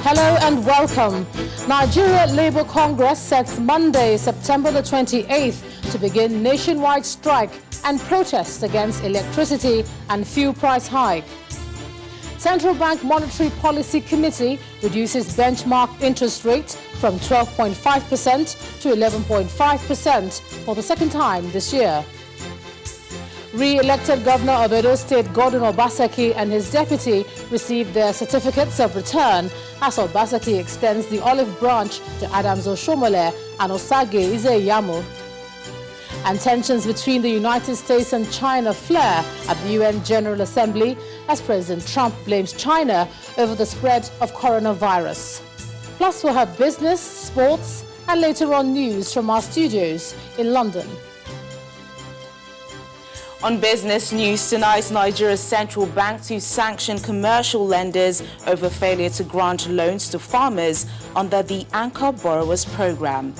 Hello and welcome. Nigeria Labour Congress sets Monday, September the 28th to begin nationwide strike and protests against electricity and fuel price hike. Central Bank Monetary Policy Committee reduces benchmark interest rate from 12.5% to 11.5% for the second time this year. Re-elected Governor of Ondo State Gordon Obaseki and his deputy received their certificates of return as Obaseki extends the olive branch to Adams Oshomole and Osage Izeyamu. And tensions between the United States and China flare at the UN General Assembly as President Trump blames China over the spread of coronavirus. Plus, we'll have business, sports, and later on news from our studios in London. On business news tonight, Nigeria's central bank to sanction commercial lenders over failure to grant loans to farmers under the Anchor Borrowers Program.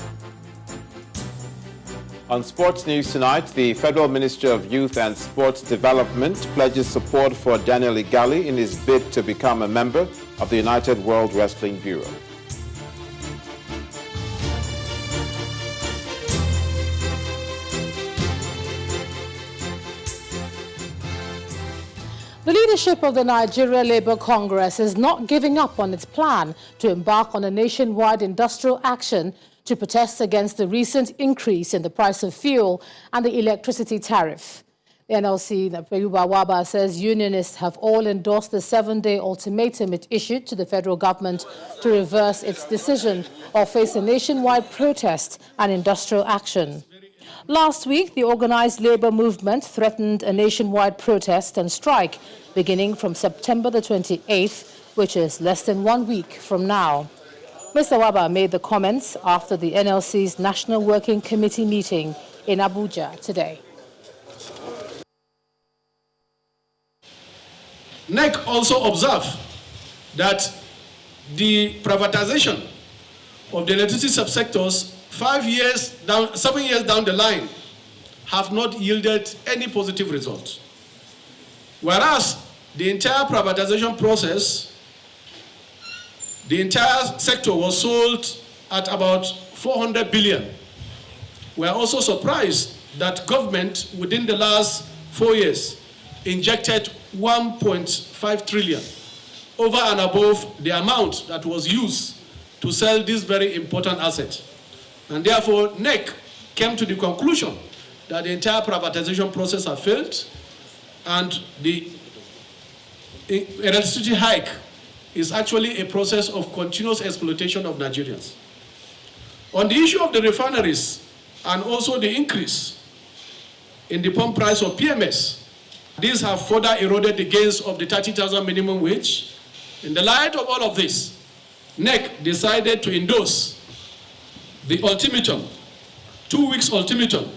On sports news tonight, the Federal Ministry of Youth and Sports Development pledges support for Daniel Igali in his bid to become a member of the United World Wrestling Bureau. The leadership of the Nigeria Labour Congress is not giving up on its plan to embark on a nationwide industrial action to protest against the recent increase in the price of fuel and the electricity tariff. The NLC, Napeyuba Waba, says unionists have all endorsed the 7-day ultimatum it issued to the federal government to reverse its decision or face a nationwide protest and industrial action. Last week, the organized labor movement threatened a nationwide protest and strike beginning from September the 28th, which is less than 1 week from now. Mr. Waba made the comments after the NLC's National Working Committee meeting in Abuja today. NEC also observed that the privatization of the electricity subsectors 7 years down the line have not yielded any positive result. Whereas the entire privatization process, the entire sector was sold at about 400 billion. We are also surprised that government within the last 4 years injected 1.5 trillion over and above the amount that was used to sell this very important asset. And therefore, NEC came to the conclusion that the entire privatization process has failed and the electricity hike is actually a process of continuous exploitation of Nigerians. On the issue of the refineries and also the increase in the pump price of PMS, these have further eroded the gains of the 30,000 minimum wage. In the light of all of this, NEC decided to endorse the ultimatum, 2 weeks ultimatum,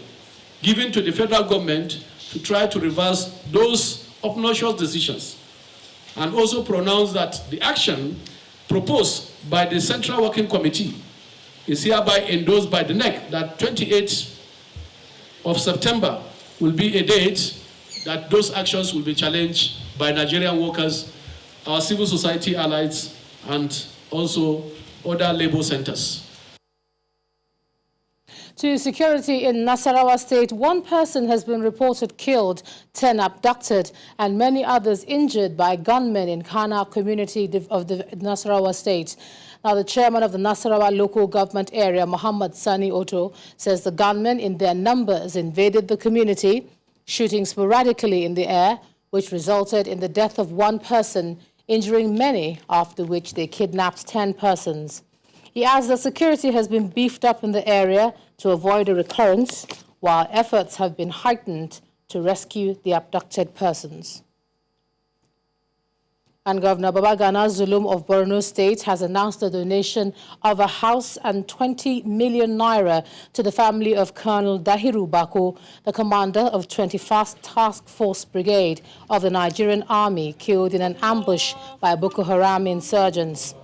given to the federal government to try to reverse those obnoxious decisions, and also pronounce that the action proposed by the Central Working Committee is hereby endorsed by the NEC, that 28th of September will be a date that those actions will be challenged by Nigerian workers, our civil society allies, and also other labor centers. To security in Nasarawa State, 1 person has been reported killed, 10 abducted, and many others injured by gunmen in Kana community of the Nasarawa State. Now, the chairman of the Nasarawa local government area, Muhammad Sani Otto, says the gunmen in their numbers invaded the community, shooting sporadically in the air, which resulted in the death of 1 person, injuring many, after which they kidnapped 10 persons. He adds that security has been beefed up in the area to avoid a recurrence, while efforts have been heightened to rescue the abducted persons. And Governor Babagana Zulum of Borno State has announced a donation of a house and 20 million naira to the family of Colonel Dahiru Bako, the commander of 21st Task Force Brigade of the Nigerian Army, killed in an ambush by Boko Haram insurgents.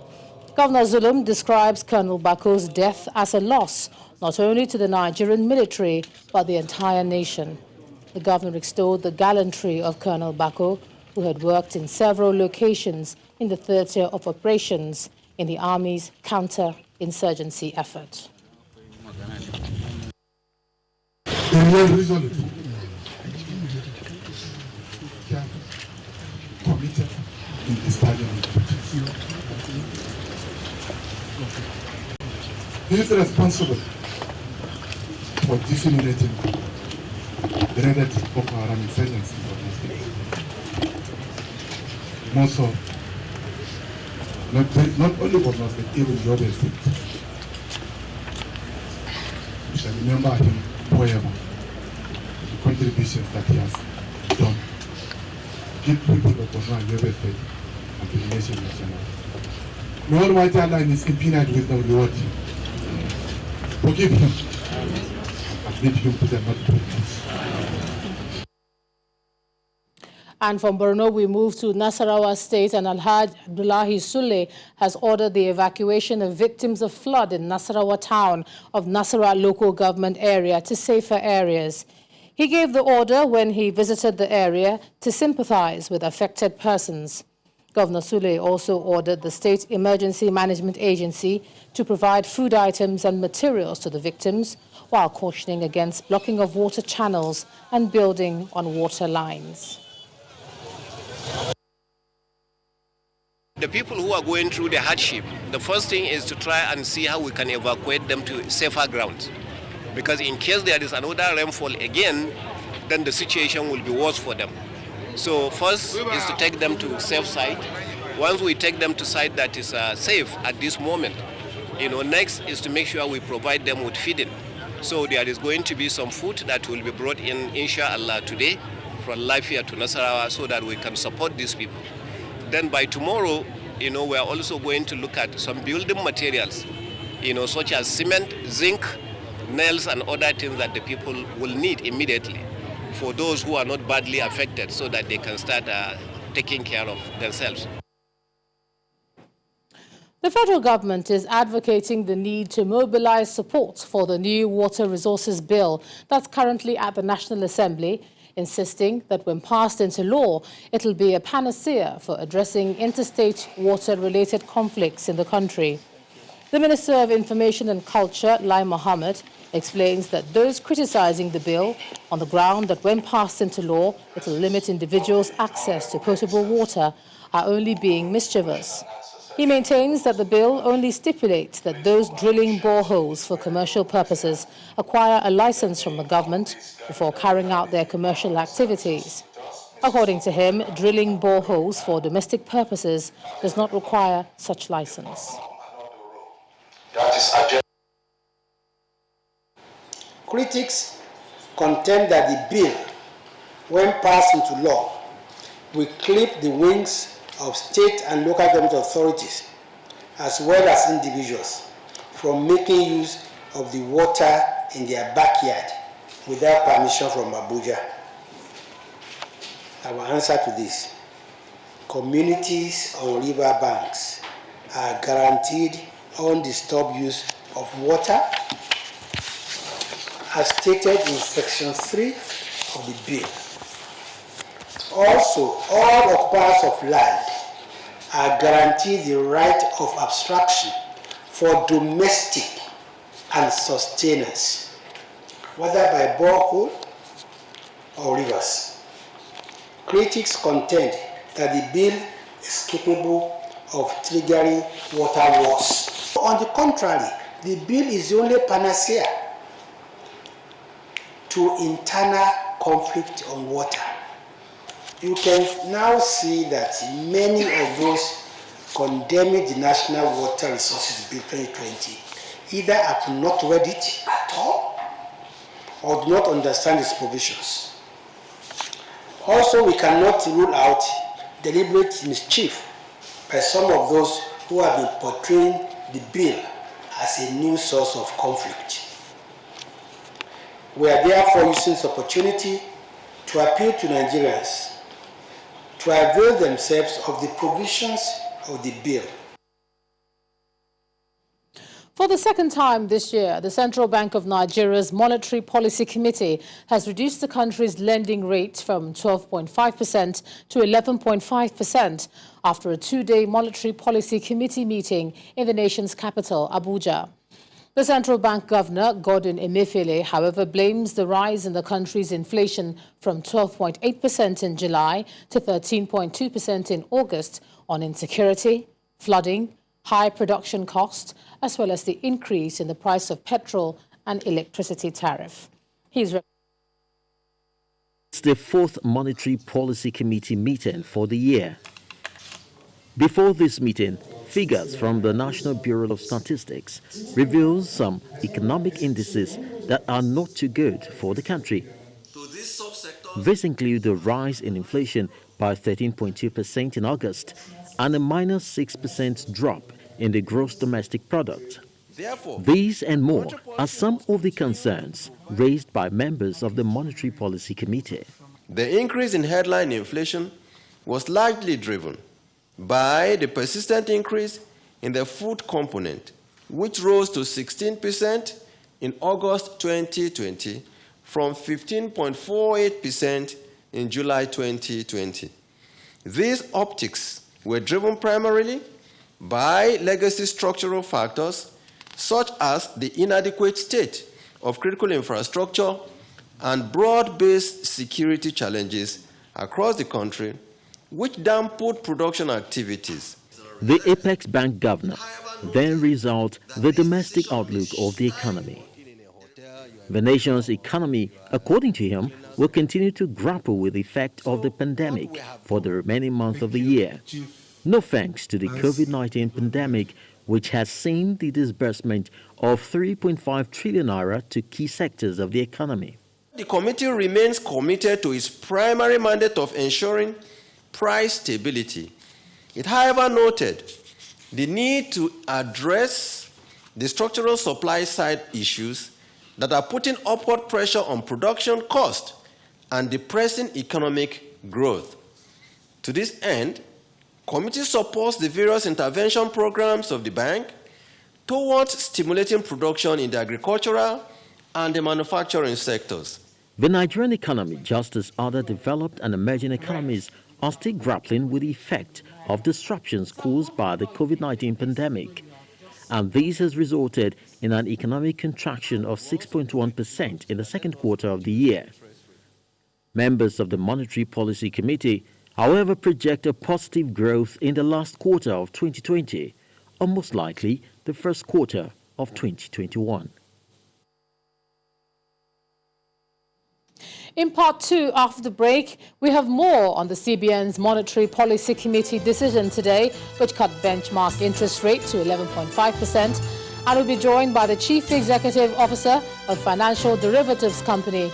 Governor Zulum describes Colonel Bako's death as a loss, not only to the Nigerian military, but the entire nation. The governor extolled the gallantry of Colonel Bako, who had worked in several locations in the theater of operations in the army's counter-insurgency effort. Committed in the parliament. He is responsible for disseminating the relative Boko Haram insurgency in the state. More so, not only Borno State, even the other states. We shall remember him forever, the contributions that he has done. Give people of Borno and Yobe State and to the nation in general. May Almighty Allah in His infinite wisdom reward him. Forgive him and lead him to the not greatness. And from Borno, we move to Nasarawa State, and Alhaj Abdullahi Sule has ordered the evacuation of victims of flood in Nasarawa town of Nasarawa local government area to safer areas. He gave the order when he visited the area to sympathize with affected persons. Governor Sule also ordered the State Emergency Management Agency to provide food items and materials to the victims, while cautioning against blocking of water channels and building on water lines. The people who are going through the hardship, the first thing is to try and see how we can evacuate them to safer grounds. Because in case there is another rainfall again, then the situation will be worse for them. So first is to take them to safe site. Once we take them to site that is safe at this moment, next is to make sure we provide them with feeding. So there is going to be some food that will be brought in, inshallah, today from Lafia to Nasarawa so that we can support these people. Then by tomorrow, we are also going to look at some building materials, such as cement, zinc, nails, and other things that the people will need immediately for those who are not badly affected so that they can start taking care of themselves. The federal government is advocating the need to mobilize support for the new Water Resources Bill that's currently at the National Assembly, insisting that when passed into law, it'll be a panacea for addressing interstate water-related conflicts in the country. The Minister of Information and Culture, Lai Mohammed, explains that those criticizing the bill on the ground that when passed into law, it will limit individuals' access to potable water are only being mischievous. He maintains that the bill only stipulates that those drilling boreholes for commercial purposes acquire a license from the government before carrying out their commercial activities. According to him, drilling boreholes for domestic purposes does not require such license. Critics contend that the bill, when passed into law, will clip the wings of state and local government authorities, as well as individuals, from making use of the water in their backyard without permission from Abuja. Our answer to this: communities on river banks are guaranteed undisturbed use of water, as stated in Section 3 of the bill. Also, all occupiers of land are guaranteed the right of abstraction for domestic and sustenance, whether by borehole or rivers. Critics contend that the bill is capable of triggering water wars. On the contrary, the bill is the only panacea to internal conflict on water. You can now see that many of those condemning the National Water Resources Bill 2020 either have not read it at all or do not understand its provisions. Also, we cannot rule out deliberate mischief by some of those who have been portraying the bill as a new source of conflict. We are therefore using this opportunity to appeal to Nigerians to avail themselves of the provisions of the bill. For the second time this year, the Central Bank of Nigeria's Monetary Policy Committee has reduced the country's lending rate from 12.5% to 11.5% after a two-day Monetary Policy Committee meeting in the nation's capital, Abuja. The central bank governor, Godwin Emefiele, however, blames the rise in the country's inflation from 12.8% in July to 13.2% in August on insecurity, flooding, high production costs, as well as the increase in the price of petrol and electricity tariff. It's the fourth Monetary Policy Committee meeting for the year. Before this meeting, figures from the National Bureau of Statistics reveals some economic indices that are not too good for the country. This include the rise in inflation by 13.2% in August and a minus 6% drop in the gross domestic product. These and more are some of the concerns raised by members of the Monetary Policy Committee. The increase in headline inflation was largely driven by the persistent increase in the food component, which rose to 16% in August 2020 from 15.48% in July 2020. These optics were driven primarily by legacy structural factors such as the inadequate state of critical infrastructure and broad-based security challenges across the country, which dampened production activities. The Apex Bank governor then resolved the domestic outlook of the economy. The nation's economy, according to him, will continue to grapple with the effect of the pandemic for the remaining months of the year. No thanks to the COVID-19 pandemic, which has seen the disbursement of 3.5 trillion naira to key sectors of the economy. The committee remains committed to its primary mandate of ensuring price stability. It, however, noted the need to address the structural supply side issues that are putting upward pressure on production cost and depressing economic growth. To this end, committee supports the various intervention programs of the bank towards stimulating production in the agricultural and the manufacturing sectors. The Nigerian economy, just as other developed and emerging economies, are still grappling with the effect of disruptions caused by the COVID-19 pandemic. And this has resulted in an economic contraction of 6.1% in the second quarter of the year. Members of the Monetary Policy Committee, however, project a positive growth in the last quarter of 2020, or most likely the first quarter of 2021. In part two, after the break, we have more on the CBN's Monetary Policy Committee decision today, which cut benchmark interest rate to 11.5%, and will be joined by the Chief Executive Officer of Financial Derivatives Company,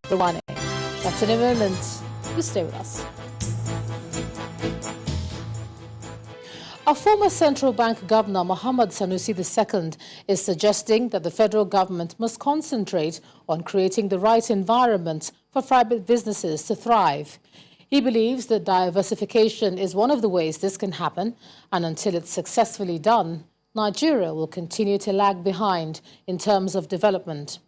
That's in a moment. You stay with us. A former central bank governor, Mohammed Sanusi II, is suggesting that the federal government must concentrate on creating the right environment for private businesses to thrive. He believes that diversification is one of the ways this can happen, and until it's successfully done, Nigeria will continue to lag behind in terms of development.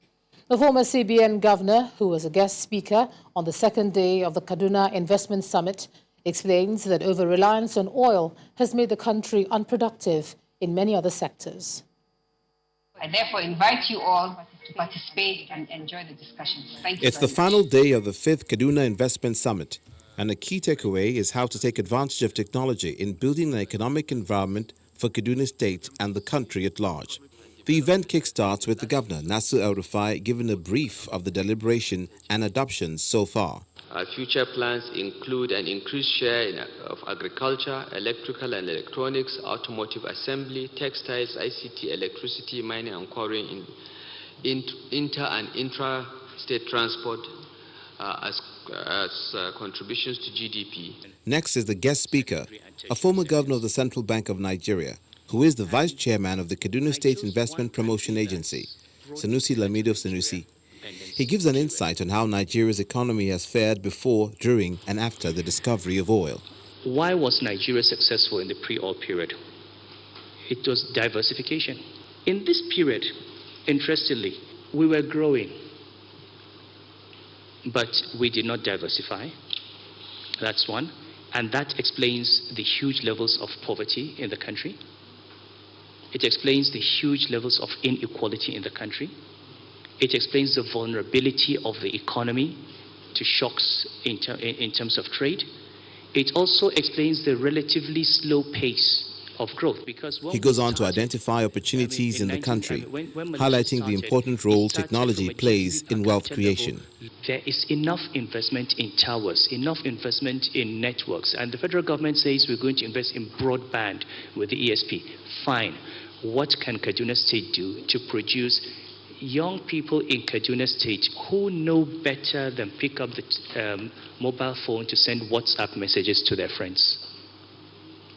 The former CBN governor, who was a guest speaker on the second day of the Kaduna Investment Summit, explains that over-reliance on oil has made the country unproductive in many other sectors. I therefore invite you all to participate and enjoy the discussions. Thank you. It's the final day of the 5th Kaduna Investment Summit, and a key takeaway is how to take advantage of technology in building an economic environment for Kaduna State and the country at large. The event kickstarts with the Governor, Nasir El-Rufai, giving a brief of the deliberation and adoptions so far. Our future plans include an increased share of agriculture, electrical and electronics, automotive assembly, textiles, ICT, electricity, mining and quarrying, inter and intra-state transport as contributions to GDP. Next is the guest speaker, a former governor of the Central Bank of Nigeria, who is the vice chairman of the Kaduna State Investment Promotion Agency, Sanusi Lamido Sanusi. He gives an insight on how Nigeria's economy has fared before, during, and after the discovery of oil. Why was Nigeria successful in the pre-oil period? It was diversification. in this period, interestingly, we were growing, but we did not diversify. That's one. And that explains the huge levels of poverty in the country. It explains the huge levels of inequality in the country. It explains the vulnerability of the economy to shocks in terms of trade. It also explains the relatively slow pace of growth. Because he goes on to identify opportunities in the country, highlighting the important role technology plays in wealth creation. There is enough investment in towers, enough investment in networks, and the federal government says we're going to invest in broadband with the ESP. Fine. What can Kaduna State do to produce young people in Kaduna State who know better than pick up the mobile phone to send WhatsApp messages to their friends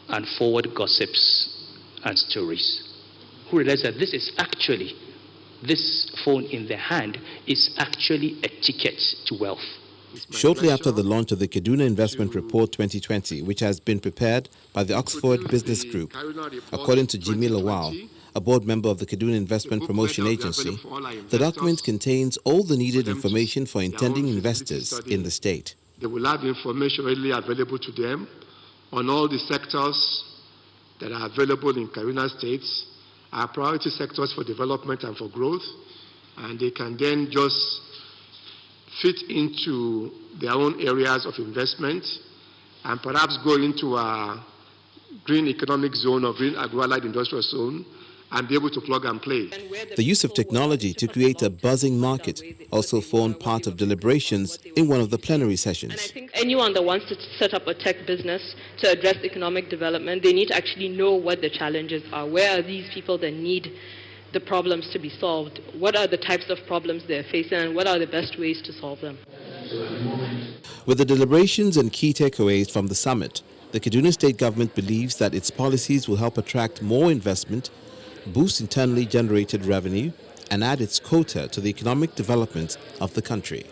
and forward gossips and stories, who realize that this phone in their hand is actually a ticket to wealth. Shortly after the launch of the Kaduna Investment Report 2020, which has been prepared by the Oxford Business Group, according to Jimmy Lawal, a board member of the Kaduna Investment Promotion Agency, the document contains all the needed information for intending investors in the state. They will have information readily available to them on all the sectors that are available in Kaduna State, are priority sectors for development and for growth, and they can then just fit into their own areas of investment and perhaps go into a green economic zone or green agro-allied industrial zone and be able to plug and play. The use of technology to create a buzzing market also formed part of deliberations in one of the plenary sessions. And I think anyone that wants to set up a tech business to address economic development, they need to actually know what the challenges are. Where are these people that need the problems to be solved? What are the types of problems they're facing, and what are the best ways to solve them? With the deliberations and key takeaways from the summit, the Kaduna State government believes that its policies will help attract more investment, boost internally generated revenue, and add its quota to the economic development of the country.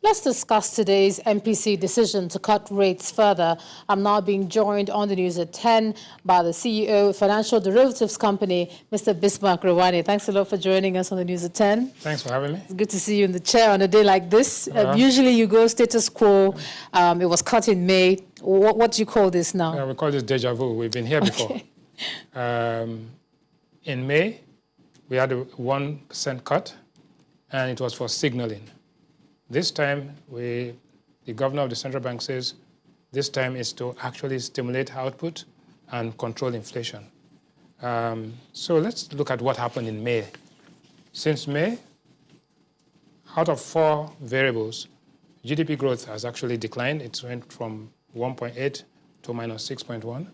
Let's discuss today's MPC decision to cut rates further. I'm now being joined on the news at 10 by the CEO of Financial Derivatives Company, Mr. Bismarck Rewani. Thanks a lot for joining us on the news at 10. Thanks for having me. It's good to see you in the chair on a day like this. Usually you go status quo. It was cut in May. What do you call this now? We call this deja vu. We've been here before. In May, we had a 1% cut, and it was for signaling. This time, the governor of the central bank says this time is to actually stimulate output and control inflation. So let's look at what happened in May. Since May, out of 4 variables, GDP growth has actually declined. It went from 1.8 to minus 6.1.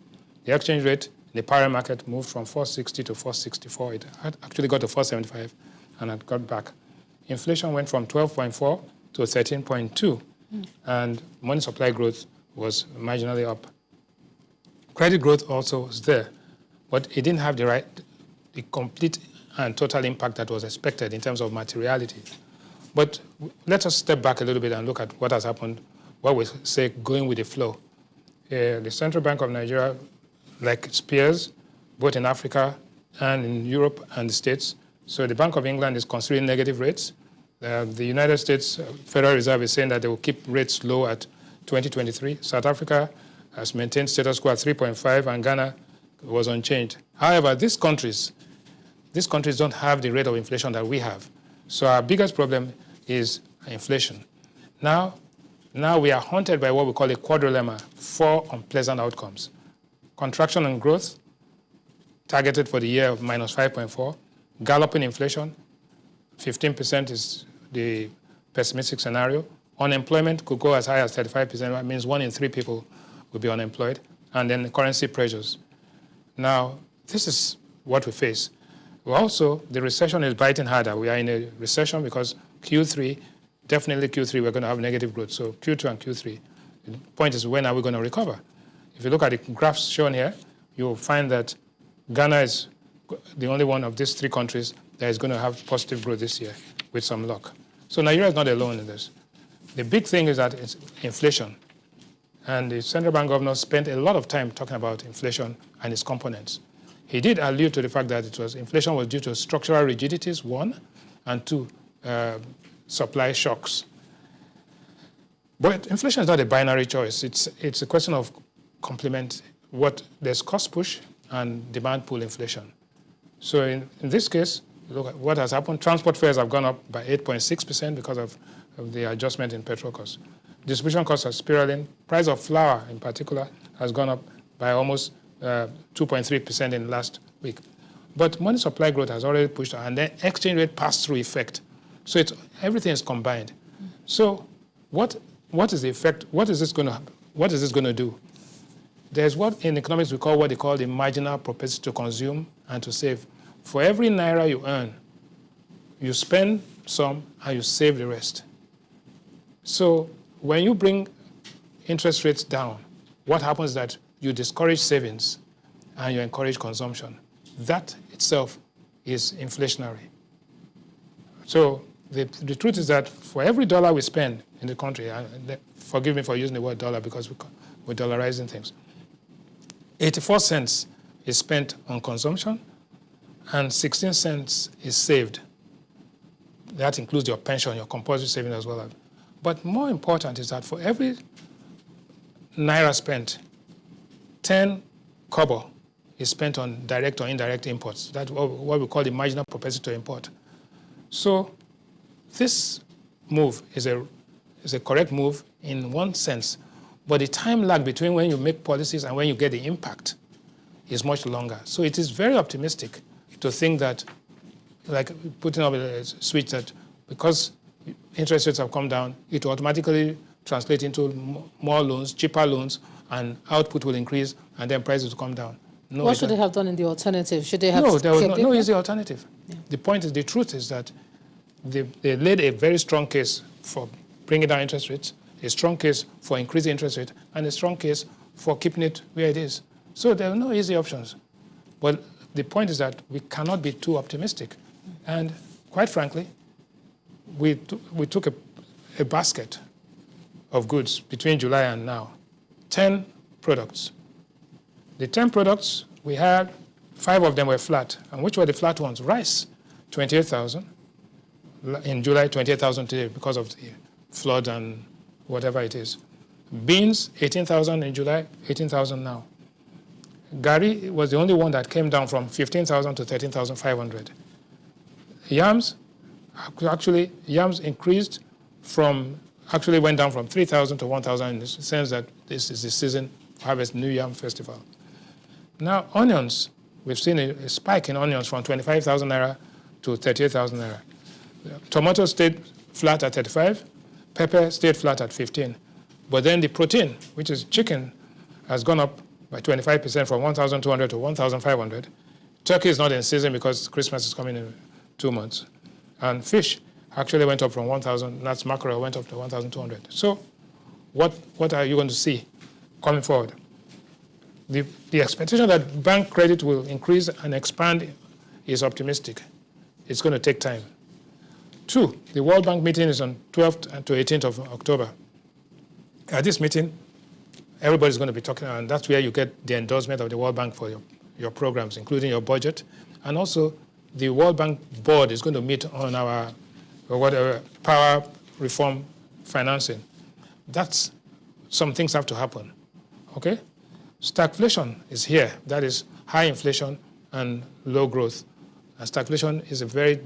The exchange rate, the parallel market, moved from 460 to 464. It had actually got to 475 and had got back. Inflation went from 12.4 to 13.2, and money supply growth was marginally up. Credit growth also was there, but it didn't have the complete and total impact that was expected in terms of materiality. But let us step back a little bit and look at what has happened, what we say going with the flow. The Central Bank of Nigeria, like its peers, both in Africa and in Europe and the States, so the Bank of England is considering negative rates. The United States Federal Reserve is saying that they will keep rates low at 2023. South Africa has maintained status quo at 3.5, and Ghana was unchanged. However, these countries don't have the rate of inflation that we have. So our biggest problem is inflation. Now we are haunted by what we call a quadrilemma, 4 unpleasant outcomes. Contraction and growth, targeted for the year of minus 5.4, galloping inflation, 15% is the pessimistic scenario. Unemployment could go as high as 35%. That means 1 in 3 people will be unemployed. And then the currency pressures. Now, this is what we face. Also, the recession is biting harder. We are in a recession because definitely Q3, we're going to have negative growth. So Q2 and Q3. The point is, when are we going to recover? If you look at the graphs shown here, you'll find that Ghana is the only one of these 3 countries that is going to have positive growth this year with some luck. So Nigeria is not alone in this. The big thing is that it's inflation. And the central bank governor spent a lot of time talking about inflation and its components. He did allude to the fact that inflation was due to structural rigidities, one, and two, supply shocks. But inflation is not a binary choice. It's a question of complement. There's cost push and demand pull inflation. So in this case, look at what has happened. Transport fares have gone up by 8.6% because of the adjustment in petrol costs. Distribution costs are spiraling. Price of flour, in particular, has gone up by almost 2.3% in the last week. But money supply growth has already pushed, and then exchange rate pass-through effect. So everything is combined. So what is the effect? What is this going to do? There's what in economics we call what they call the marginal propensity to consume and to save. For every naira you earn, you spend some and you save the rest. So when you bring interest rates down, what happens is that you discourage savings and you encourage consumption. That itself is inflationary. So the truth is that for every dollar we spend in the country, and forgive me for using the word dollar because we're dollarizing things, 84 cents is spent on consumption and 16 cents is saved. That includes your pension, your compulsory saving as well. But more important is that for every naira spent, 10 kobo is spent on direct or indirect imports. That's what we call the marginal propensity to import. So this move is a correct move in one sense, but the time lag between when you make policies and when you get the impact is much longer. So it is very optimistic to think that, like putting up a switch, that because interest rates have come down, it will automatically translate into more loans, cheaper loans, and output will increase, and then prices will come down. No, what should they have done in the alternative? Should they have? No, there was no easy alternative. Yeah. The truth is that they laid a very strong case for bringing down interest rates, a strong case for increasing interest rate, and a strong case for keeping it where it is. So there are no easy options. But the point is that we cannot be too optimistic. And quite frankly, we took a basket of goods between July and now, 10 products. The 10 products, we had 5 of them were flat. And which were the flat ones? Rice, 28,000. In July, 28,000 today because of the flood and whatever it is. Beans, 18,000 in July, 18,000 now. Gari was the only one that came down from 15,000 to 13,500. Yams increased went down from 3,000 to 1,000 in the sense that this is the season to harvest New Yam Festival. Now, onions, we've seen a spike in onions from 25,000 naira to 38,000 naira. Tomatoes stayed flat at 35, pepper stayed flat at 15. But then the protein, which is chicken, has gone up by 25% from 1,200 to 1,500. Turkey is not in season because Christmas is coming in 2 months. And fish actually went up from 1,000, that's mackerel, went up to 1,200. So what are you going to see coming forward? The expectation that bank credit will increase and expand is optimistic. It's going to take time. 2, the World Bank meeting is on 12th to 18th of October. At this meeting, everybody's going to be talking, and that's where you get the endorsement of the World Bank for your programs, including your budget. And also, the World Bank board is going to meet on our power reform financing. That's some things have to happen, okay? Stagflation is here. That is high inflation and low growth. And stagflation is a very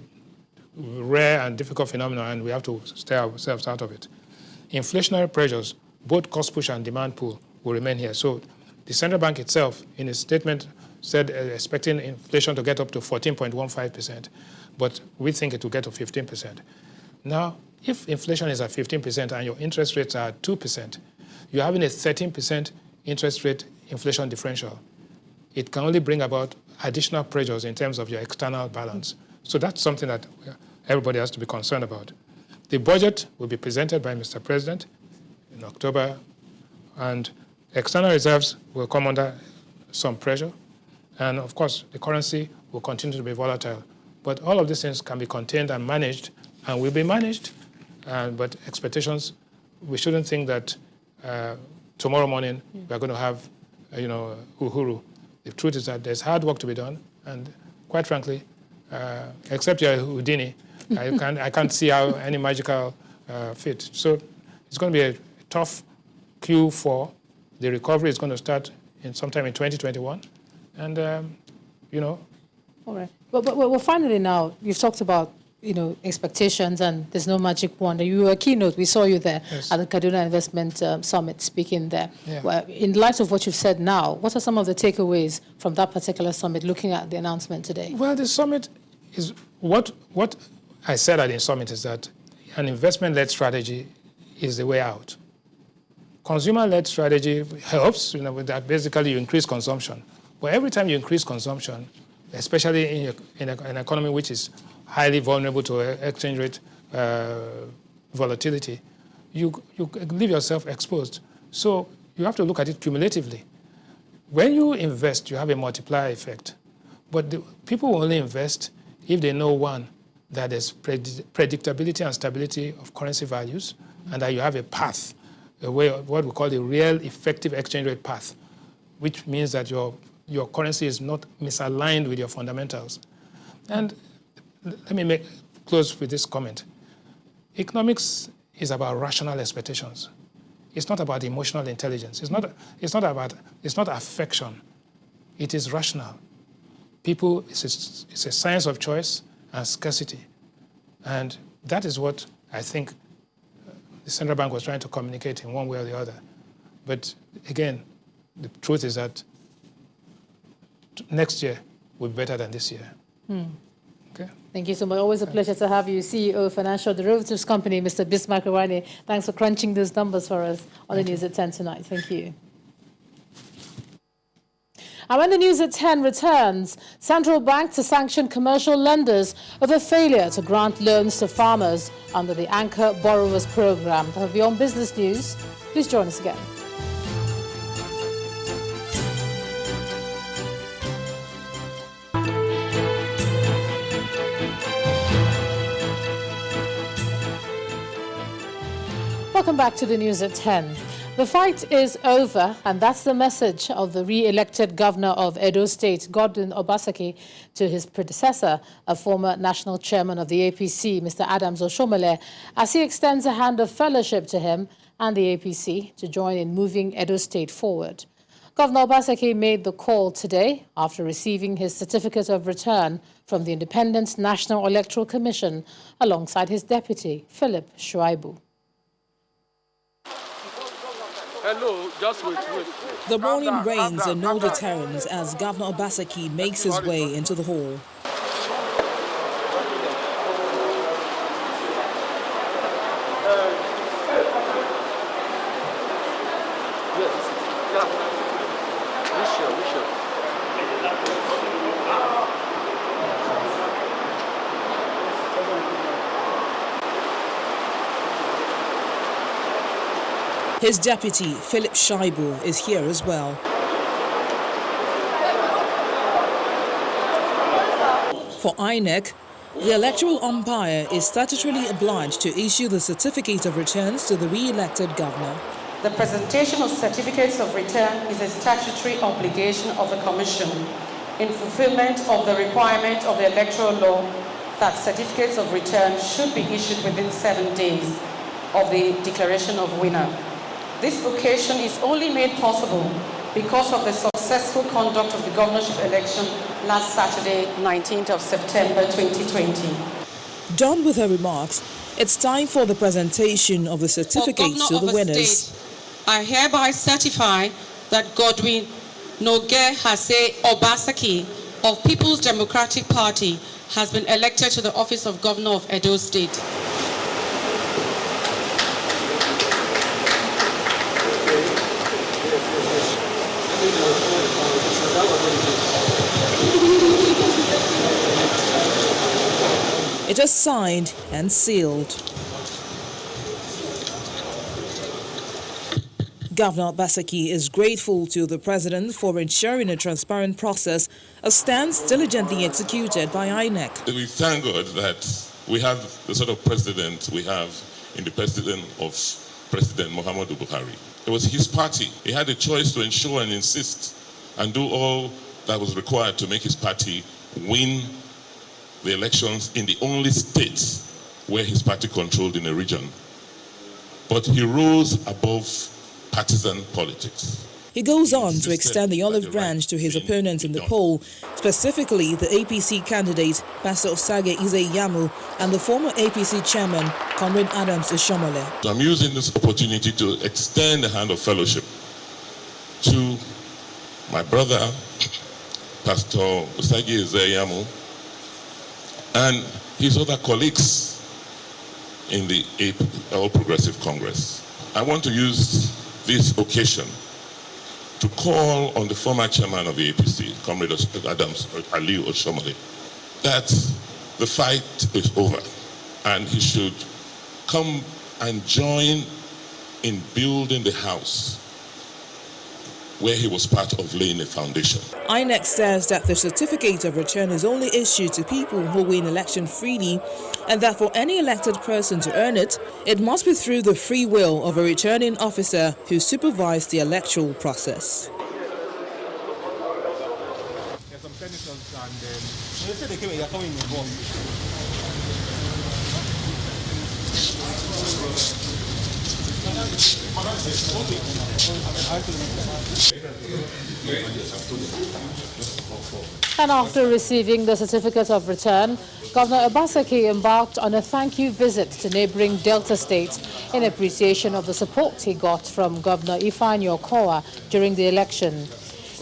rare and difficult phenomenon, and we have to stay ourselves out of it. Inflationary pressures, both cost push and demand pull, will remain here. So the central bank itself, in its statement, said expecting inflation to get up to 14.15%, but we think it will get to 15%. Now, if inflation is at 15% and your interest rates are at 2%, you're having a 13% interest rate inflation differential. It can only bring about additional pressures in terms of your external balance. So that's something that everybody has to be concerned about. The budget will be presented by Mr. President in October, and external reserves will come under some pressure. And of course, the currency will continue to be volatile. But all of these things can be contained and managed, and will be managed. But expectations, we shouldn't think that tomorrow morning we're going to have, uhuru. the truth is that there's hard work to be done, and quite frankly, except you're Houdini, I can't see how any magical fit. So it's going to be a tough Q4. The recovery is going to start sometime in 2021, and All right. Well, finally now, you've talked about expectations, and there's no magic wand. You were a keynote. We saw you there at the Kaduna Investment Summit speaking there. Yeah. Well, in light of what you've said now, what are some of the takeaways from that particular summit, looking at the announcement today? Well, the summit is what I said at the summit is that an investment-led strategy is the way out. Consumer-led strategy helps, with that basically you increase consumption. But every time you increase consumption, especially in an economy which is highly vulnerable to exchange rate volatility, you leave yourself exposed. So you have to look at it cumulatively. When you invest, you have a multiplier effect. But people will only invest if they know, one, that there's predictability and stability of currency values, and that you have a path, a way of what we call the real effective exchange rate path, which means that your currency is not misaligned with your fundamentals. And let me close with this comment. Economics is about rational expectations. It's not about emotional intelligence. It's not affection. It is rational. People, it's a science of choice and scarcity. And that is what I think the central bank was trying to communicate in one way or the other. But again, the truth is that next year will be better than this year. Okay. Thank you so much. Always a pleasure to have you. CEO of Financial Derivatives Company, Mr. Bismarck Irani. Thanks for crunching those numbers for us on the News at 10 tonight. Thank you. And when the News at 10 returns, central bank to sanction commercial lenders over failure to grant loans to farmers under the Anchor Borrowers Program. That will be on Business News. Please join us again. Welcome back to the News at 10. The fight is over, and that's the message of the re-elected governor of Edo State, Godwin Obaseki, to his predecessor, a former national chairman of the APC, Mr. Adams Oshomole, as he extends a hand of fellowship to him and the APC to join in moving Edo State forward. Governor Obaseki made the call today after receiving his certificate of return from the Independent National Electoral Commission alongside his deputy, Philip Shuaibu. Hello, just wait. The morning rains are no deterrent as Governor Obaseki makes his way into the hall. His deputy, Philip Shuaibu, is here as well. For INEC, the electoral umpire is statutorily obliged to issue the certificate of returns to the re-elected governor. The presentation of certificates of return is a statutory obligation of the Commission in fulfillment of the requirement of the electoral law that certificates of return should be issued within 7 days of the declaration of winner. This occasion is only made possible because of the successful conduct of the governorship election last Saturday, 19th of September 2020. Done with her remarks, it's time for the presentation of the certificates to the winners. I hereby certify that Godwin Noge Hase Obaseki of People's Democratic Party has been elected to the office of Governor of Edo State. It is signed and sealed. Governor Obaseki is grateful to the president for ensuring a transparent process, a stance diligently executed by INEC. We thank God that we have the sort of president we have in the president of President Muhammadu Buhari. It was his party. He had a choice to ensure and insist and do all that was required to make his party win the elections in the only state where his party controlled in a region. But he rose above partisan politics. He goes on to extend the olive branch to his opponents in the poll, specifically the APC candidate, Pastor Osage Ize-Yamu, and the former APC chairman, Comrade Adams Oshomole. So I'm using this opportunity to extend a hand of fellowship to my brother, Pastor Osage Ize-Yamu, and his other colleagues in the All Progressive Congress. I want to use this occasion to call on the former chairman of the APC, Comrade Adams Aliu Oshomole, that the fight is over and he should come and join in building the house where he was part of laying a foundation. INEC says that the certificate of return is only issued to people who win election freely, and that for any elected person to earn it, it must be through the free will of a returning officer who supervised the electoral process. There's some senators and they said they are coming in the And after receiving the certificate of return, Governor Obaseki embarked on a thank you visit to neighboring Delta states in appreciation of the support he got from Governor Ifeanyi Okowa during the election.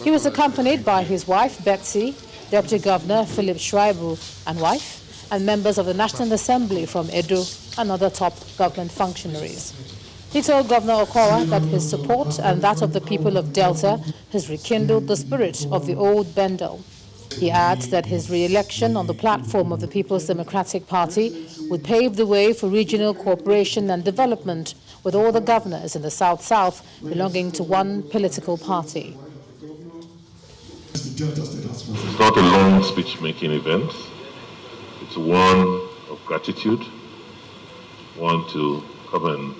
He was accompanied by his wife, Betsy, Deputy Governor Philip Schreiber and wife, and members of the National Assembly from Edo and other top government functionaries. He told Governor Okowa that his support and that of the people of Delta has rekindled the spirit of the old Bendel. He adds that his re-election on the platform of the People's Democratic Party would pave the way for regional cooperation and development with all the governors in the South-South belonging to one political party. It's not a long speech-making event. It's one of gratitude, one to come and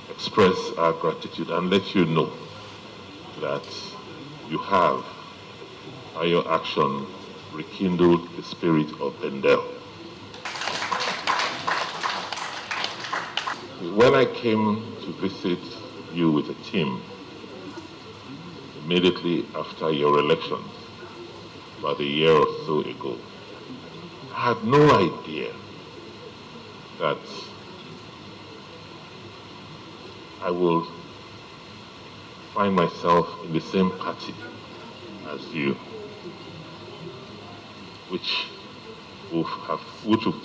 express our gratitude and let you know that you have, by your action, rekindled the spirit of Bendel. When I came to visit you with a team immediately after your election, about a year or so ago, I had no idea that I will find myself in the same party as you, which will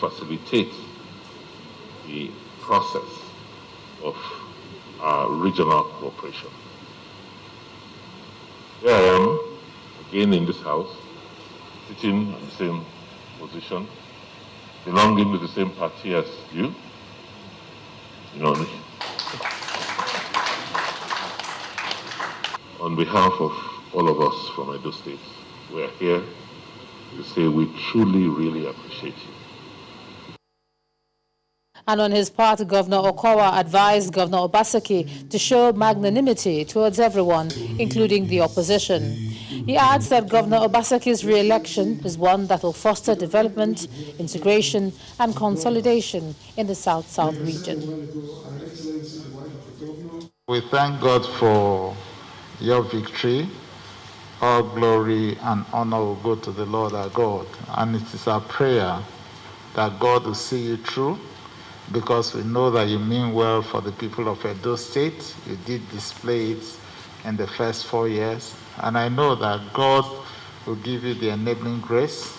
facilitate the process of our regional cooperation. Here I am, again in this house, sitting in the same position, belonging to the same party as you. You know, on behalf of all of us from Edo State, we are here to say we truly, really appreciate you. And on his part, Governor Okowa advised Governor Obaseki to show magnanimity towards everyone, including the opposition. He adds that Governor Obaseki's re-election is one that will foster development, integration, and consolidation in the South-South region. We thank God for your victory. All glory and honor will go to the Lord our God. And it is our prayer that God will see you through, because we know that you mean well for the people of Edo State. You did display it in the first 4 years. And I know that God will give you the enabling grace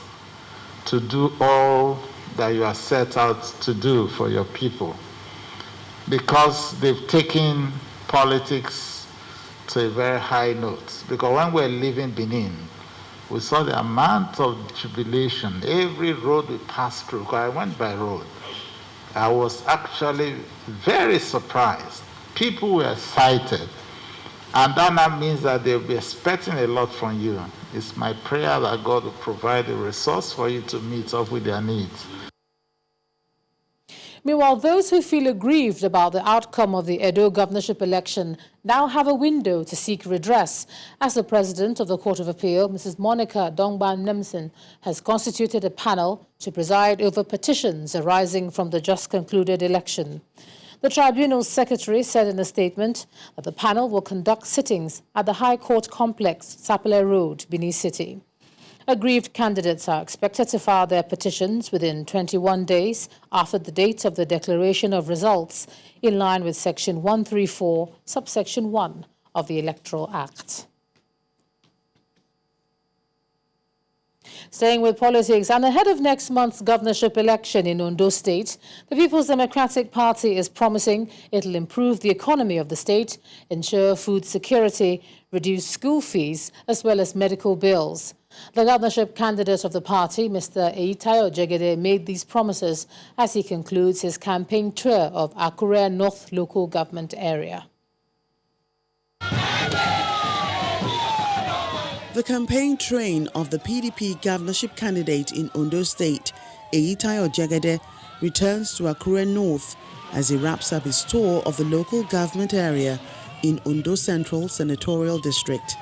to do all that you are set out to do for your people. Because they've taken politics to a very high note. Because when we're leaving Benin, we saw the amount of tribulation. Every road we passed through, because I went by road, I was actually very surprised. People were excited. And that now means that they'll be expecting a lot from you. It's my prayer that God will provide a resource for you to meet up with their needs. Meanwhile, those who feel aggrieved about the outcome of the Edo governorship election now have a window to seek redress, as the president of the Court of Appeal, Mrs. Monica Dongban Nemsen, has constituted a panel to preside over petitions arising from the just concluded election. The tribunal's secretary said in a statement that the panel will conduct sittings at the High Court Complex, Sapele Road, Benin City. Aggrieved candidates are expected to file their petitions within 21 days after the date of the declaration of results, in line with Section 134, subsection 1 of the Electoral Act. Staying with politics, and ahead of next month's governorship election in Ondo State, the People's Democratic Party is promising it'll improve the economy of the state, ensure food security, reduce school fees, as well as medical bills. The governorship candidate of the party, Mr. Eitayo Jegede, made these promises as he concludes his campaign tour of Akure North local government area. The campaign train of the PDP governorship candidate in Ondo State, Eitayo Jegede, returns to Akure North as he wraps up his tour of the local government area in Ondo Central Senatorial District.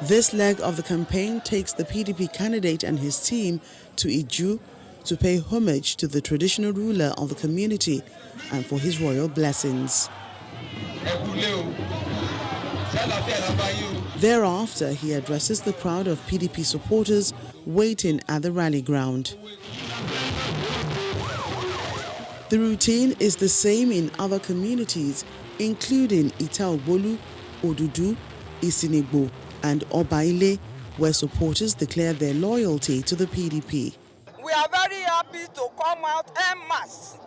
This leg of the campaign takes the PDP candidate and his team to Iju to pay homage to the traditional ruler of the community and for his royal blessings. Thereafter, he addresses the crowd of PDP supporters waiting at the rally ground. The routine is the same in other communities, including Ita-Ogbolu, Odudu, Isinigbo, and Obaile, where supporters declare their loyalty to the PDP. We are very happy to come out en masse,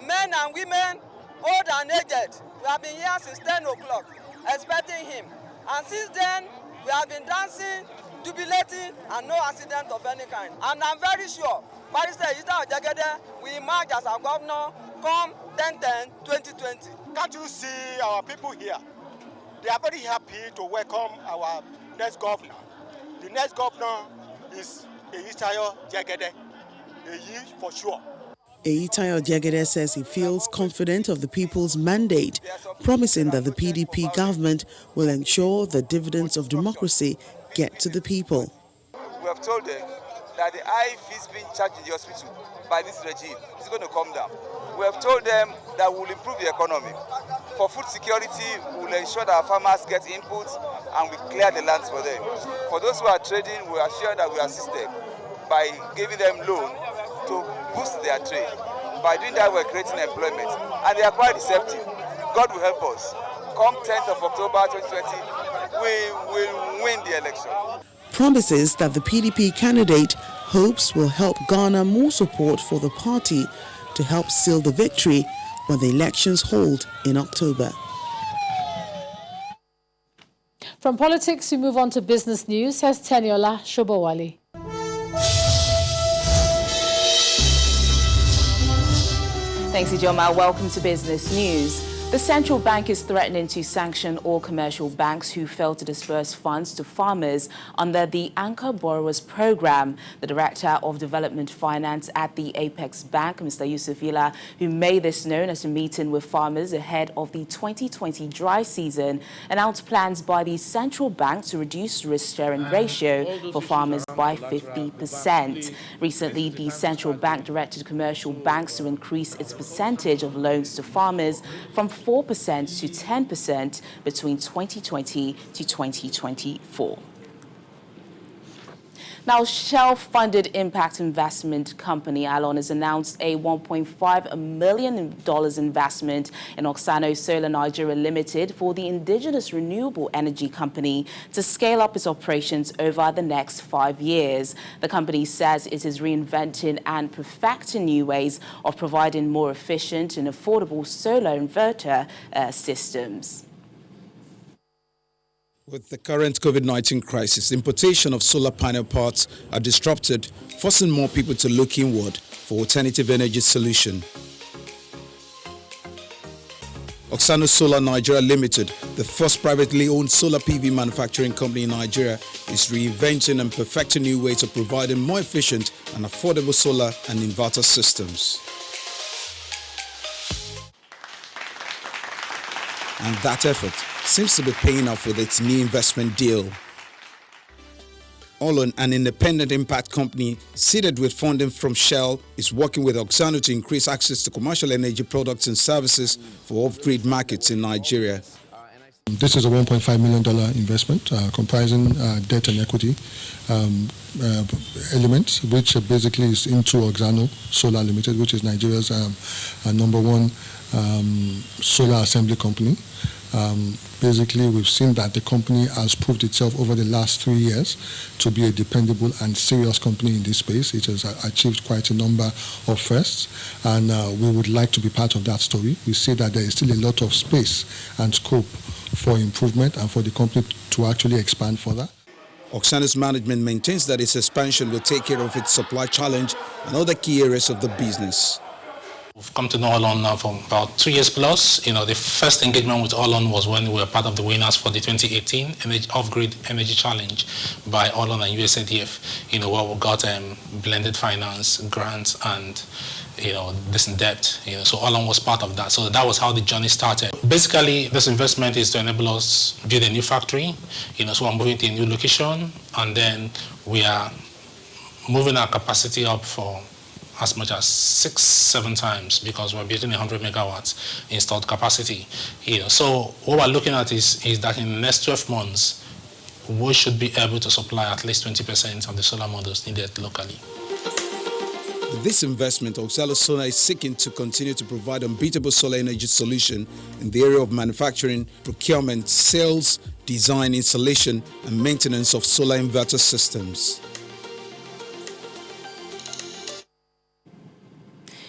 men and women, old and aged. We have been here since 10 o'clock, expecting him. And since then, we have been dancing, jubilating, and no accident of any kind. And I'm very sure Barrister Eitayo Jegede will emerge as our governor come 10/10/2020. Can't you see our people here? They are very happy to welcome our next governor. The next governor is Eitayo Jegede, for sure. Eitayo Jegede says he feels confident of the people's mandate, promising that the PDP government will ensure the dividends of democracy get to the people. We have told them that the high fees being charged in the hospital by this regime is going to come down. We have told them that we will improve the economy. For food security, we will ensure that our farmers get input and we clear the lands for them. For those who are trading, we are sure that we assist them by giving them loan to boost their trade. By doing that, we're creating employment. And they are quite receptive. God will help us. Come 10th of October 2020, we will win the election. Promises that the PDP candidate hopes will help garner more support for the party to help seal the victory when the elections hold in October. From politics, we move on to business news. Here's Teniola Shobowale. Thanks, Ijoma. Welcome to Business News. The central bank is threatening to sanction all commercial banks who fail to disburse funds to farmers under the Anchor Borrowers Program. The Director of Development Finance at the Apex Bank, Mr. Yusuf Ila, who made this known at a meeting with farmers ahead of the 2020 dry season, announced plans by the central bank to reduce risk-sharing ratio for farmers by 50%. Recently, the central bank directed commercial banks to increase its percentage of loans to farmers from 4% to 10% between 2020 to 2024. Now, Shell-funded impact investment company Alon has announced a $1.5 million investment in Oxano Solar Nigeria Limited for the indigenous renewable energy company to scale up its operations over the next 5 years. The company says it is reinventing and perfecting new ways of providing more efficient and affordable solar inverter systems. With the current COVID-19 crisis, importation of solar panel parts are disrupted, forcing more people to look inward for alternative energy solution. Oxano Solar Nigeria Limited, the first privately owned solar PV manufacturing company in Nigeria, is reinventing and perfecting new ways of providing more efficient and affordable solar and inverter systems. And that effort seems to be paying off with its new investment deal. Olon, an independent impact company seeded with funding from Shell, is working with Oxano to increase access to commercial energy products and services for off-grid markets in Nigeria. This is a $1.5 million investment comprising debt and equity elements, which basically is into Oxano Solar Limited, which is Nigeria's number one solar assembly company. Basically, we've seen that the company has proved itself over the last 3 years to be a dependable and serious company in this space. It has achieved quite a number of firsts, and we would like to be part of that story. We see that there is still a lot of space and scope for improvement and for the company to actually expand further. Oxano's management maintains that its expansion will take care of its supply challenge and other key areas of the business. We've come to know Olon now for about 2 years plus. The first engagement with Olon was when we were part of the winners for the 2018 Off-Grid Energy Challenge by Olon and USADF, where we got blended finance, grants, and this in debt. So Olon was part of that. So that was how the journey started. Basically, this investment is to enable us build a new factory. So we're moving to a new location, and then we are moving our capacity up for as much as 6-7 times, because we're building 100 megawatts installed capacity. So what we're looking at is that in the next 12 months, we should be able to supply at least 20% of the solar modules needed locally. With this investment, Oxano Solar is seeking to continue to provide unbeatable solar energy solution in the area of manufacturing, procurement, sales, design, installation, and maintenance of solar inverter systems.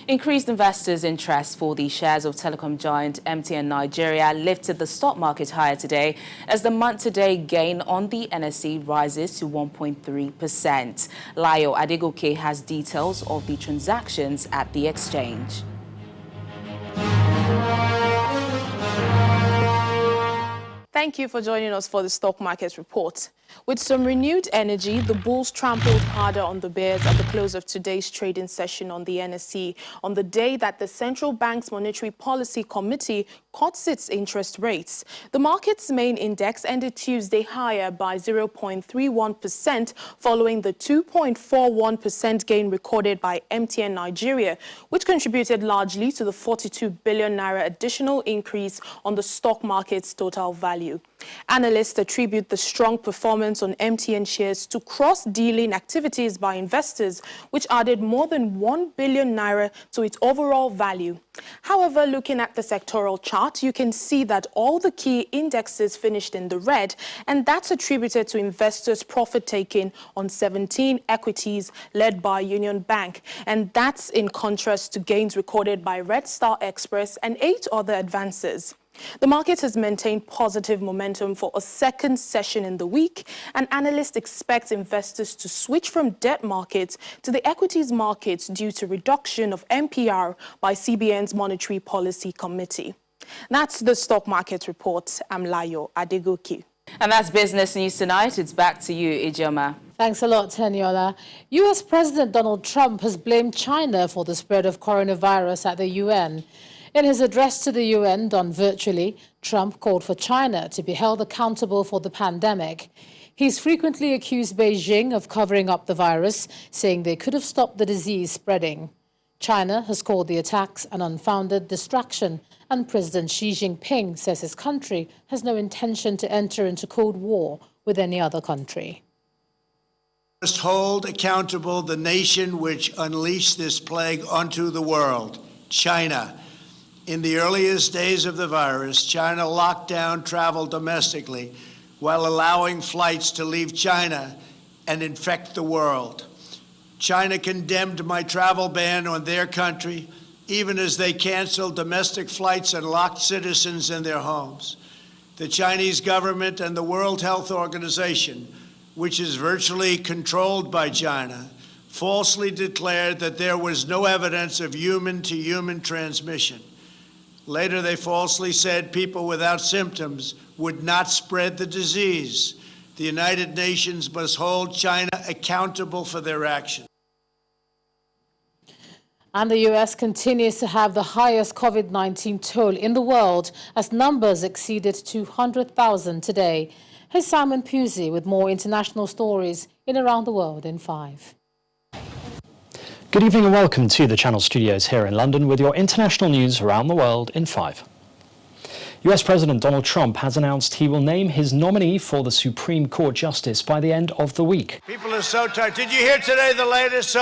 Increased investors' interest for the shares of telecom giant MTN Nigeria lifted the stock market higher today as the month-to-date gain on the NSE rises to 1.3%. Layo Adegoke has details of the transactions at the exchange. Thank you for joining us for the Stock Market Report. With some renewed energy, the bulls trampled harder on the bears at the close of today's trading session on the NSE, on the day that the Central Bank's Monetary Policy Committee cuts its interest rates. The market's main index ended Tuesday higher by 0.31%, following the 2.41% gain recorded by MTN Nigeria, which contributed largely to the 42 billion naira additional increase on the stock market's total value. Analysts attribute the strong performance on MTN shares to cross-dealing activities by investors, which added more than 1 billion naira to its overall value. However, looking at the sectoral chart, you can see that all the key indexes finished in the red, and that's attributed to investors' profit-taking on 17 equities led by Union Bank, and that's in contrast to gains recorded by Red Star Express and 8 other advances. The market has maintained positive momentum for a second session in the week, and analysts expect investors to switch from debt markets to the equities markets due to reduction of MPR by CBN's Monetary Policy Committee. That's the Stock Market Report. I'm Layo Adegoke. And that's Business News Tonight. It's back to you, Ijoma. Thanks a lot, Teniola. U.S. President Donald Trump has blamed China for the spread of coronavirus at the UN. In his address to the UN done virtually, Trump called for China to be held accountable for the pandemic. He's frequently accused Beijing of covering up the virus, saying they could have stopped the disease spreading. China has called the attacks an unfounded distraction, and President Xi Jinping says his country has no intention to enter into Cold War with any other country. Must hold accountable the nation which unleashed this plague onto the world, China. In the earliest days of the virus, China locked down travel domestically while allowing flights to leave China and infect the world. China condemned my travel ban on their country, even as they canceled domestic flights and locked citizens in their homes. The Chinese government and the World Health Organization, which is virtually controlled by China, falsely declared that there was no evidence of human-to-human transmission. Later, they falsely said people without symptoms would not spread the disease. The United Nations must hold China accountable for their actions. And the U.S. continues to have the highest COVID-19 toll in the world as numbers exceeded 200,000 today. Here's Simon Pusey with more international stories in Around the World in 5. Good evening and welcome to the Channel Studios here in London with your international news around the world in 5. US President Donald Trump has announced he will name his nominee for the Supreme Court Justice by the end of the week. People are so tired. Did you hear today the latest?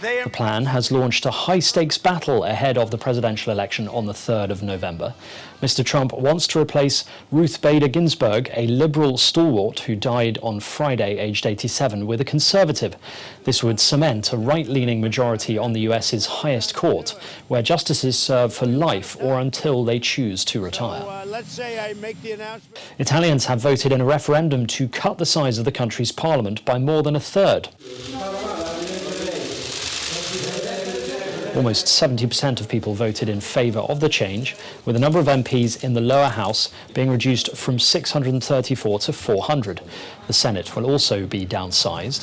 The plan has launched a high-stakes battle ahead of the presidential election on the 3rd of November. Mr. Trump wants to replace Ruth Bader Ginsburg, a liberal stalwart who died on Friday, aged 87, with a conservative. This would cement a right-leaning majority on the US's highest court, where justices serve for life or until they choose to retire. Let's say I make the announcement. Italians have voted in a referendum to cut the size of the country's parliament by more than a third. Almost 70% of people voted in favour of the change, with the number of MPs in the lower house being reduced from 634 to 400. The Senate will also be downsized.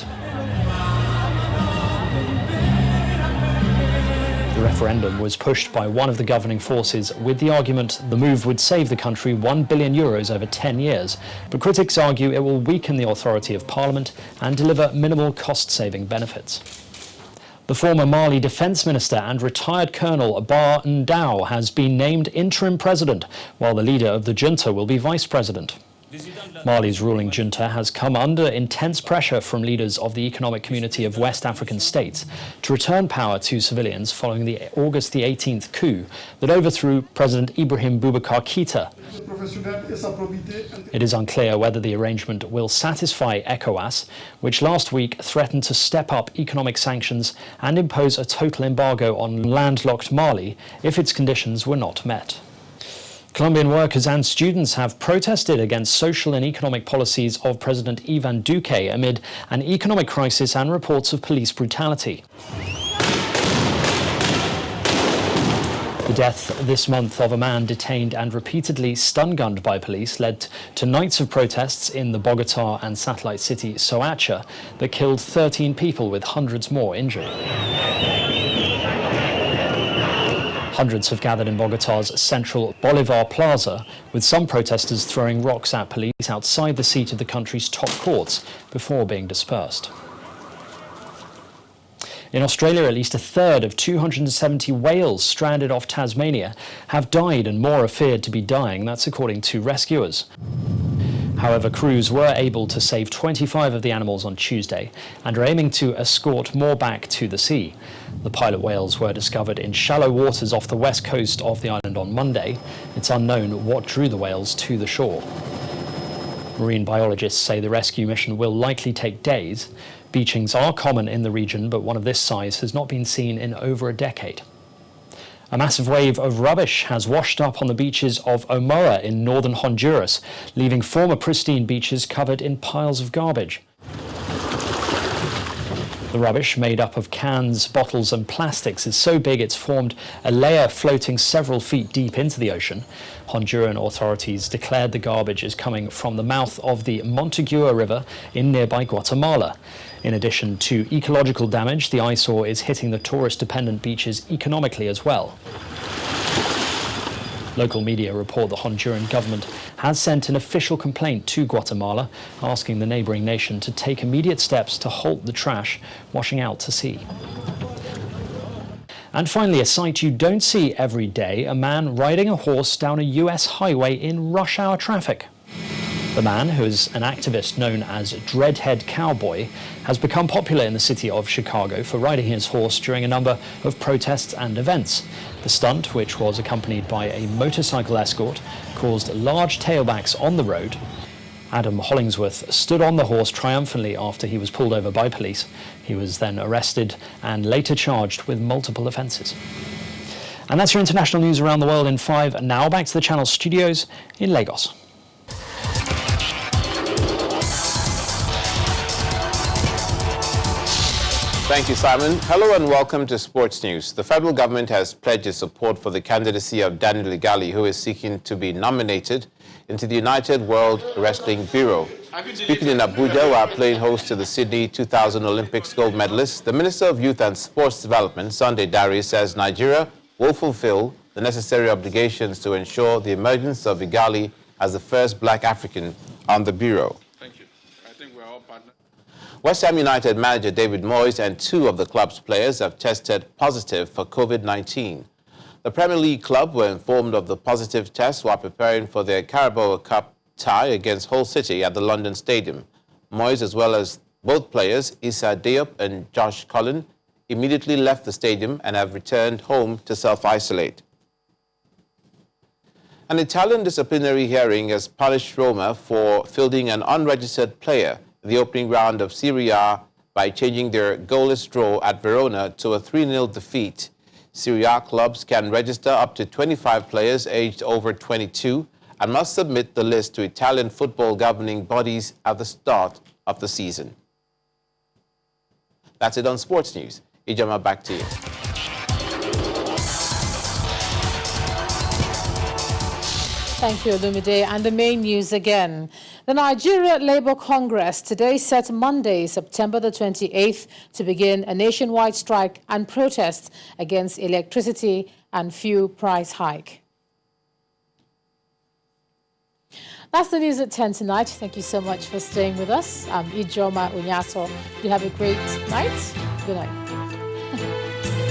The referendum was pushed by one of the governing forces with the argument the move would save the country €1 billion over 10 years. But critics argue it will weaken the authority of Parliament and deliver minimal cost-saving benefits. The former Mali Defence Minister and retired Colonel Ba Ndao has been named interim president, while the leader of the junta will be vice president. Mali's ruling junta has come under intense pressure from leaders of the Economic Community of West African States to return power to civilians following the August the 18th coup that overthrew President Ibrahim Boubacar Keïta. It is unclear whether the arrangement will satisfy ECOWAS, which last week threatened to step up economic sanctions and impose a total embargo on landlocked Mali if its conditions were not met. Colombian workers and students have protested against social and economic policies of President Ivan Duque amid an economic crisis and reports of police brutality. The death this month of a man detained and repeatedly stun-gunned by police led to nights of protests in the Bogotá and satellite city Soacha that killed 13 people with hundreds more injured. Hundreds have gathered in Bogotá's central Bolivar Plaza, with some protesters throwing rocks at police outside the seat of the country's top courts before being dispersed. In Australia, at least a third of 270 whales stranded off Tasmania have died and more are feared to be dying. That's according to rescuers. However, crews were able to save 25 of the animals on Tuesday and are aiming to escort more back to the sea. The pilot whales were discovered in shallow waters off the west coast of the island on Monday. It's unknown what drew the whales to the shore. Marine biologists say the rescue mission will likely take days. Beachings are common in the region, but one of this size has not been seen in over a decade. A massive wave of rubbish has washed up on the beaches of Omoa in northern Honduras, leaving former pristine beaches covered in piles of garbage. The rubbish, made up of cans, bottles and plastics, is so big it's formed a layer floating several feet deep into the ocean. Honduran authorities declared the garbage is coming from the mouth of the Montegua River in nearby Guatemala. In addition to ecological damage, the eyesore is hitting the tourist-dependent beaches economically as well. Local media report the Honduran government has sent an official complaint to Guatemala, asking the neighbouring nation to take immediate steps to halt the trash washing out to sea. And finally, a sight you don't see every day, a man riding a horse down a US highway in rush hour traffic. The man, who is an activist known as Dreadhead Cowboy, has become popular in the city of Chicago for riding his horse during a number of protests and events. The stunt, which was accompanied by a motorcycle escort, caused large tailbacks on the road. Adam Hollingsworth stood on the horse triumphantly after he was pulled over by police. He was then arrested and later charged with multiple offences. And that's your international news around the world in 5. And now back to the Channel Studios in Lagos. Thank you, Simon. Hello and welcome to Sports News. The federal government has pledged its support for the candidacy of Daniel Igali, who is seeking to be nominated into the United World Wrestling Bureau. Speaking in Abuja while playing host to the Sydney 2000 Olympics gold medalist, the Minister of Youth and Sports Development, Sunday Dare, says Nigeria will fulfill the necessary obligations to ensure the emergence of Igali as the first black African on the Bureau. Thank you. I think we're all partners. West Ham United manager David Moyes and two of the club's players have tested positive for COVID-19. The Premier League club were informed of the positive test while preparing for their Carabao Cup tie against Hull City at the London Stadium. Moyes, as well as both players, Issa Diop and Josh Cullen, immediately left the stadium and have returned home to self-isolate. An Italian disciplinary hearing has punished Roma for fielding an unregistered player in the opening round of Serie A by changing their goalless draw at Verona to a 3-0 defeat. Serie A clubs can register up to 25 players aged over 22 and must submit the list to Italian football governing bodies at the start of the season. That's it on Sports News. Ijama, back to you. Thank you, Olumide. And the main news again. The Nigeria Labour Congress today set Monday, September the 28th, to begin a nationwide strike and protest against electricity and fuel price hike. That's the news at 10 tonight. Thank you so much for staying with us. I'm Ijoma Unyato. You have a great night. Good night.